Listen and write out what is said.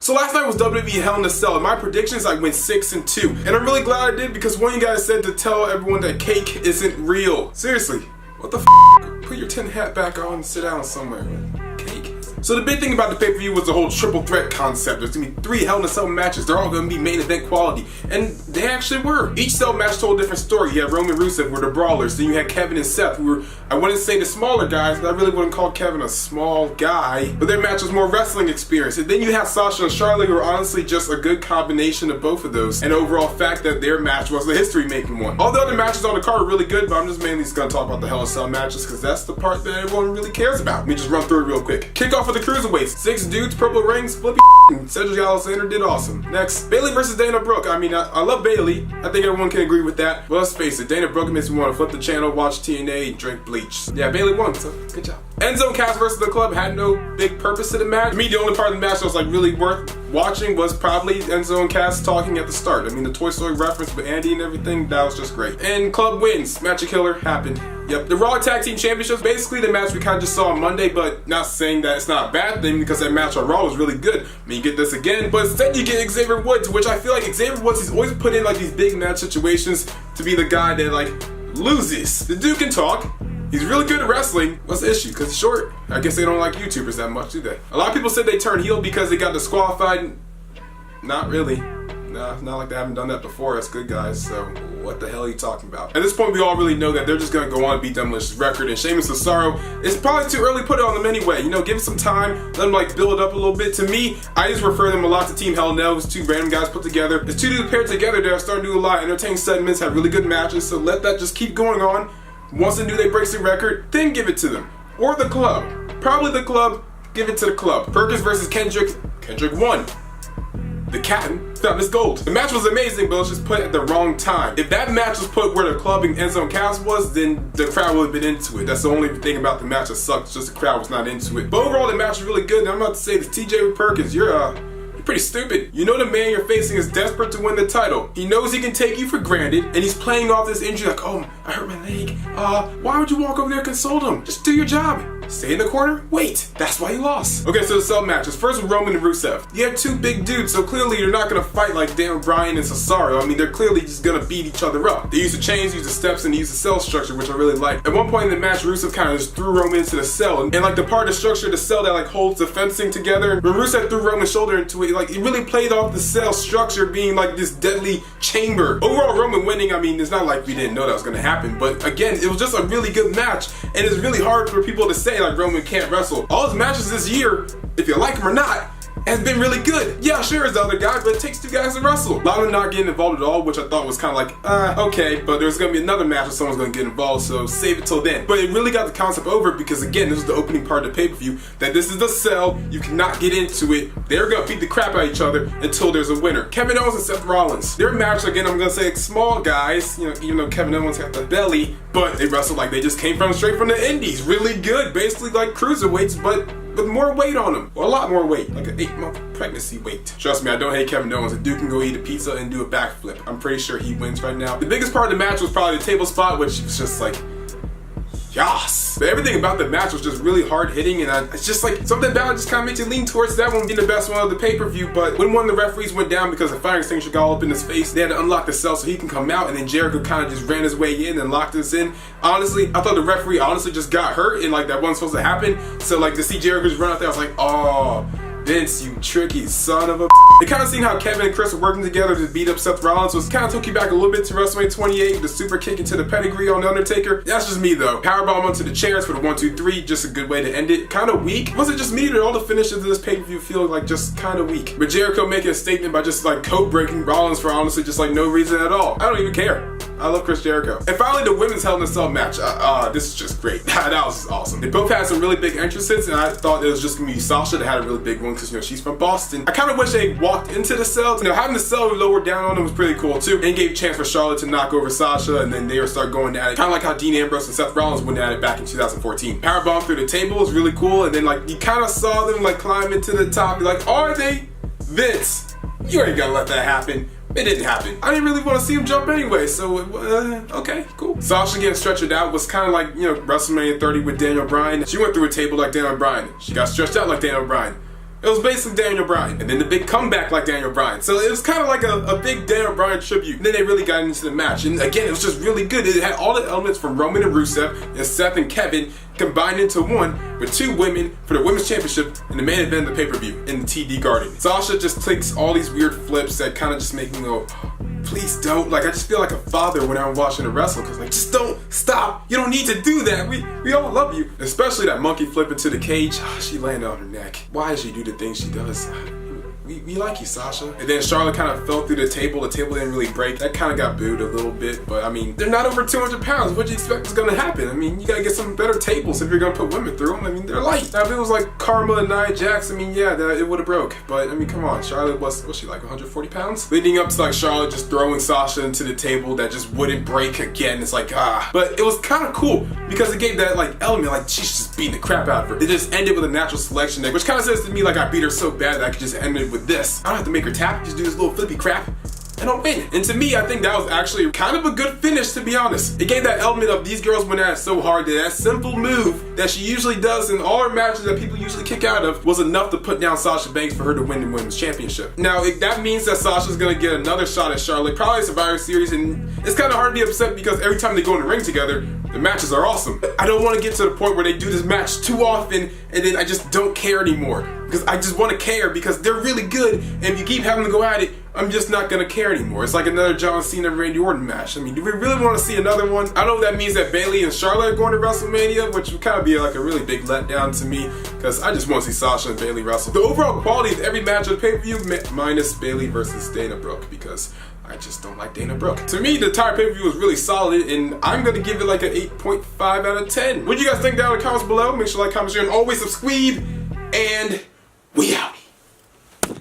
So last night was WWE Hell in a Cell, and my predictions, I went 6-2. And I'm really glad I did because one of you guys said to tell everyone that cake isn't real. Seriously, what the f***? Put your tin hat back on and sit down somewhere. Cake. So the big thing about the pay-per-view was the whole triple threat concept. There's gonna be 3 Hell in a Cell matches. They're all gonna be main event quality. And they actually were. Each cell match told a different story. You had Roman Rusev were the brawlers. Then you had Kevin and Seth who were, I wouldn't say the smaller guys, but I really wouldn't call Kevin a small guy. But their match was more wrestling experience. And then you have Sasha and Charlotte who were honestly just a good combination of both of those. And the overall fact that their match was the history-making one. All the other matches on the card are really good, but I'm just mainly just gonna talk about the Hell in a Cell matches because that's the part that everyone really cares about. Let me just run through it real quick. Kick off with the cruiserweights. 6 dudes, purple rings, flippy and Cedric Alexander did awesome. Next, Bayley versus Dana Brooke. I mean, I love Bayley. I think everyone can agree with that. But let's face it, Dana Brooke makes me want to flip the channel, watch TNA, drink bleach. Yeah, Bayley won, so good job. Enzo and Cass versus the Club had no big purpose to the match. To me, the only part of the match that was like really worth watching was probably Enzo and Cass talking at the start. I mean, the Toy Story reference with Andy and everything, that was just great. And Club wins. Magic Killer happened. Yep, the Raw Tag Team Championships, basically the match we kind of just saw on Monday, but not saying that it's not a bad thing because that match on Raw was really good. I mean, you get this again, but instead you get Xavier Woods, which I feel like Xavier Woods, he's always put in like these big match situations to be the guy that like loses. The dude can talk. He's really good at wrestling. What's the issue? Because he's short. I guess they don't like YouTubers that much, do they? A lot of people said they turned heel because they got disqualified. Not really. Nah, not like they haven't done that before as good guys, so what the hell are you talking about? At this point, we all really know that they're just gonna go on and beat Demolish's record, and Sheamus and Cesaro, it's probably too early to put it on them anyway. You know, give them some time, let them like build up a little bit. To me, I just refer them a lot to Team Hell in a Cell. It's 2 random guys put together. It's 2 dudes paired together that are starting to do a lot of entertaining segments, have really good matches, so let that just keep going on. Once the New Day breaks the record, then give it to them. Or the Club. Probably the Club, give it to the Club. Perkins versus Kendrick. Kendrick won. The captain found his gold. The match was amazing, but it was just put at the wrong time. If that match was put where the Club and Enzo and Cass was, then the crowd would have been into it. That's the only thing about the match that sucked, just the crowd was not into it. But overall, the match was really good, and I'm about to say this, TJ Perkins, you're pretty stupid. You know the man you're facing is desperate to win the title. He knows he can take you for granted, and he's playing off this injury like, oh, I hurt my leg. Why would you walk over there and console him? Just do your job. Stay in the corner? Wait, that's why you lost. Okay, so the cell matches. First with Roman and Rusev. You have 2 big dudes, so clearly you're not gonna fight like Dan Bryan and Cesaro. I mean, they're clearly just gonna beat each other up. They use the chains, use the steps, and use the cell structure, which I really like. At one point in the match, Rusev kind of just threw Roman into the cell, and like the part of the structure of the cell that like holds the fencing together, when Rusev threw Roman's shoulder into it, like it really played off the cell structure being like this deadly chamber. Overall, Roman winning, I mean, it's not like we didn't know that was gonna happen, but again, it was just a really good match, and it's really hard for people to say like Roman can't wrestle. All his matches this year, if you like him or not, has been really good. Yeah, sure is the other guy, but it takes 2 guys to wrestle. A lot of them not getting involved at all, which I thought was kind of like, okay, but there's gonna be another match where someone's gonna get involved, so save it till then. But it really got the concept over because again, this is the opening part of the pay-per-view, that this is the cell, you cannot get into it. They're gonna beat the crap out of each other until there's a winner. Kevin Owens and Seth Rollins. Their match, again, I'm gonna say small guys, you know, even though Kevin Owens got the belly, but they wrestled like they just came straight from the indies. Really good, basically like cruiserweights, but with more weight on them, or a lot more weight, like an 8-month pregnancy weight. Trust me, I don't hate Kevin Owens. A dude can go eat a pizza and do a backflip. I'm pretty sure he wins right now. The biggest part of the match was probably the table spot, which was just like, yas. But everything about the match was just really hard hitting, and it's just like something about it just kind of makes you lean towards that one being the best one of the pay-per-view. But when one of the referees went down because the fire extinguisher got all up in his face, they had to unlock the cell so he can come out, and then Jericho kind of just ran his way in and locked us in. Honestly, I thought the referee honestly just got hurt and like that wasn't supposed to happen. So like to see Jericho just run out there, I was like, oh, Vince, you tricky son of a. It kind of seemed how Kevin and Chris were working together to beat up Seth Rollins, so it kind of took you back a little bit to WrestleMania 28, the super kick into the pedigree on The Undertaker. That's just me though. Powerbomb onto the chairs for the 1, 2, 3, just a good way to end it. Kind of weak. Was it just me or all the finishes of this pay-per-view feel like just kind of weak? But Jericho making a statement by just like coat breaking Rollins for honestly just like no reason at all. I don't even care. I love Chris Jericho. And finally, the women's Hell in a Cell match. This is just great. That was just awesome. They both had some really big entrances, and I thought it was just gonna be Sasha that had a really big one because, you know, she's from Boston. I kind of wish they walked into the cell. You know, having the cell lowered down on them was pretty cool too, and gave a chance for Charlotte to knock over Sasha, and then they would start going at it. Kind of like how Dean Ambrose and Seth Rollins went at it back in 2014. Powerbomb through the table was really cool, and then like you kind of saw them like climb into the top. You're like, are they? Vince, you ain't gonna let that happen. It didn't happen. I didn't really want to see him jump anyway, so okay, cool. Sasha getting stretched out was kind of like, you know, WrestleMania 30 with Daniel Bryan. She went through a table like Daniel Bryan. She got stretched out like Daniel Bryan. It was basically Daniel Bryan, and then the big comeback like Daniel Bryan. So it was kind of like a big Daniel Bryan tribute. And then they really got into the match, and again, it was just really good. It had all the elements from Roman and Rusev and Seth and Kevin combined into one, with 2 women for the women's championship in the main event of the pay-per-view in the TD Garden. Sasha just takes all these weird flips that kind of just make me go, please don't. Like, I just feel like a father when I'm watching her wrestle, because like, just don't stop. You don't need to do that. We all love you. Especially that monkey flip into the cage. She landed on her neck. Why does she do the things she does? We like you, Sasha. And then Charlotte kind of fell through the table. The table didn't really break. That kind of got booed a little bit. But I mean, they're not over 200 pounds. What do you expect is going to happen? I mean, you got to get some better tables if you're going to put women through them. I mean, they're light. Now, if it was like Karma and Nia Jax, I mean, yeah, it would have broke. But I mean, come on. Charlotte was she like 140 pounds? Leading up to like Charlotte just throwing Sasha into the table that just wouldn't break again. It's like, But it was kind of cool because it gave that like element, like she's just beating the crap out of her. It just ended with a natural selection deck, which kind of says to me like I beat her so bad that I could just end it with this. I don't have to make her tap, just do this little flippy crap and I'll win. And to me, I think that was actually kind of a good finish, to be honest. It gave that element of these girls went at it so hard that simple move that she usually does in all her matches that people usually kick out of was enough to put down Sasha Banks for her to win the women's championship. Now, that means that Sasha's gonna get another shot at Charlotte, probably Survivor Series, and it's kind of hard to be upset because every time they go in the ring together, the matches are awesome. I don't want to get to the point where they do this match too often and then I just don't care anymore. Because I just want to care because they're really good, and if you keep having to go at it, I'm just not gonna care anymore. It's like another John Cena Randy Orton match. I mean, do we really want to see another one? I don't know if that means that Bayley and Charlotte are going to WrestleMania, which would kind of be like a really big letdown to me, because I just want to see Sasha and Bayley wrestle. The overall quality of every match of the pay-per-view minus Bayley versus Dana Brooke, because I just don't like Dana Brooke. To me, the entire pay-per-view was really solid, and I'm gonna give it like an 8.5 out of 10. What do you guys think down in the comments below? Make sure to like, comment, share, and always subscribe, and